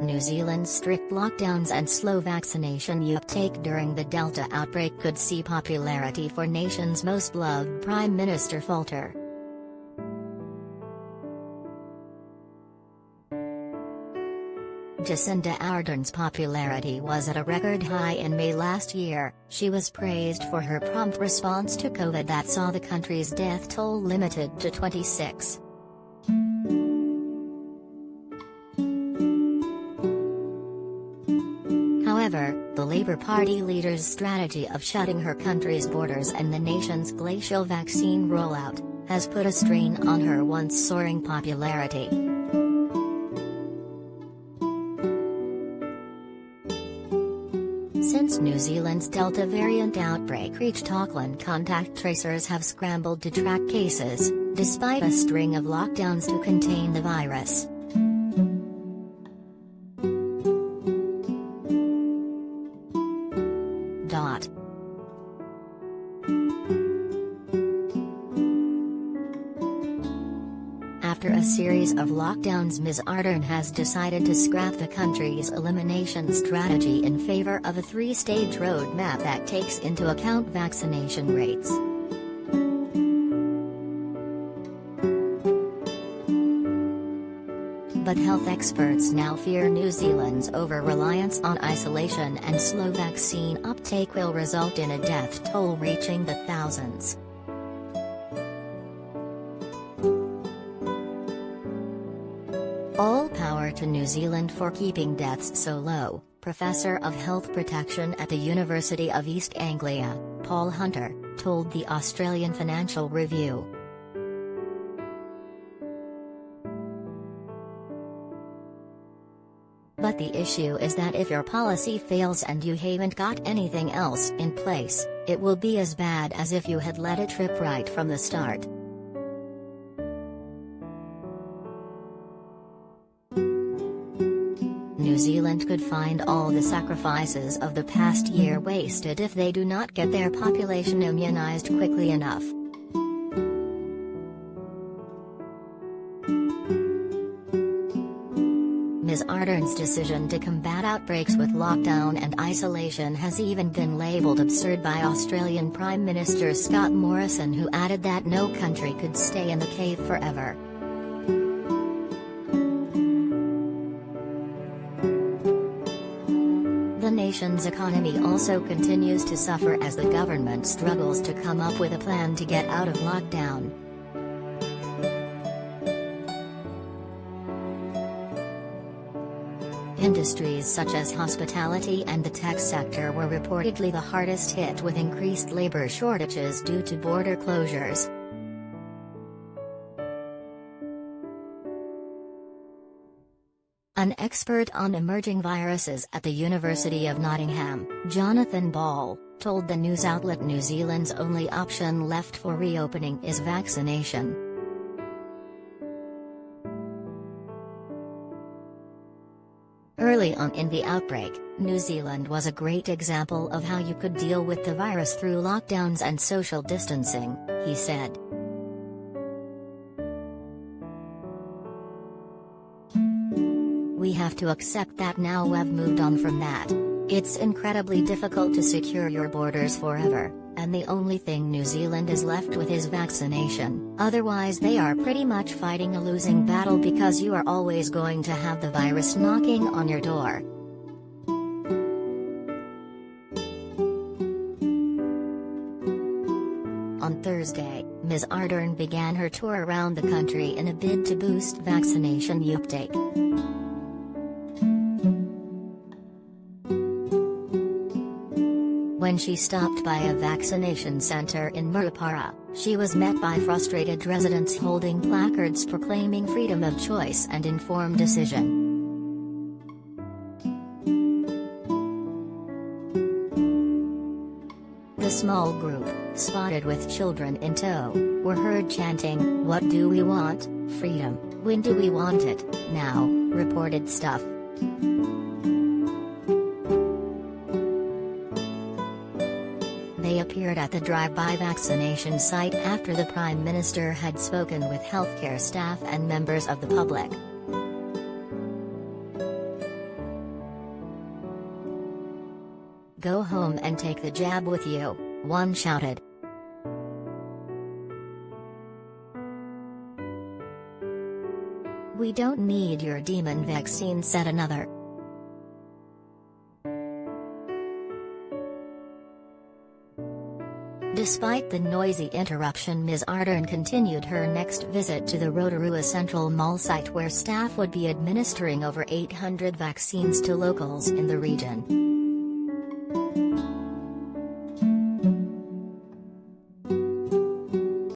New Zealand's strict lockdowns and slow vaccination uptake during the Delta outbreak could see popularity for nation's most loved Prime Minister falter. Jacinda Ardern's popularity was at a record high in May last year. She was praised for her prompt response to COVID that saw the country's death toll limited to 26. However, the Labour Party leader's strategy of shutting her country's borders and the nation's glacial vaccine rollout has put a strain on her once soaring popularity. Since New Zealand's Delta variant outbreak reached Auckland, contact tracers have scrambled to track cases, despite a string of lockdowns to contain the virus. After a series of lockdowns, Ms. Ardern has decided to scrap the country's elimination strategy in favor of a three-stage roadmap that takes into account vaccination rates. But health experts now fear New Zealand's over-reliance on isolation and slow vaccine uptake will result in a death toll reaching the thousands. All power to New Zealand for keeping deaths so low, Professor of Health Protection at the University of East Anglia, Paul Hunter, told the Australian Financial Review. But the issue is that if your policy fails and you haven't got anything else in place, it will be as bad as if you had let it rip right from the start. New Zealand could find all the sacrifices of the past year wasted if they do not get their population immunized quickly enough. Ms. Ardern's decision to combat outbreaks with lockdown and isolation has even been labelled absurd by Australian Prime Minister Scott Morrison, who added that no country could stay in the cave forever. The nation's economy also continues to suffer as the government struggles to come up with a plan to get out of lockdown. Industries such as hospitality and the tech sector were reportedly the hardest hit, with increased labor shortages due to border closures. An expert on emerging viruses at the University of Nottingham, Jonathan Ball, told the news outlet New Zealand's only option left for reopening is vaccination. Early on in the outbreak, New Zealand was a great example of how you could deal with the virus through lockdowns and social distancing, he said. We have to accept that now we've moved on from that. It's incredibly difficult to secure your borders forever, and the only thing New Zealand is left with is vaccination. Otherwise they are pretty much fighting a losing battle because you are always going to have the virus knocking on your door. On Thursday, Ms. Ardern began her tour around the country in a bid to boost vaccination uptake. When she stopped by a vaccination center in Murupara, she was met by frustrated residents holding placards proclaiming freedom of choice and informed decision. The small group, spotted with children in tow, were heard chanting, "What do we want? Freedom. When do we want it? Now," reported Stuff. They appeared at the drive-by vaccination site after the Prime Minister had spoken with healthcare staff and members of the public. "Go home and take the jab with you," one shouted. "We don't need your demon vaccine," said another. Despite the noisy interruption, Ms. Ardern continued her next visit to the Rotorua Central Mall site, where staff would be administering over 800 vaccines to locals in the region.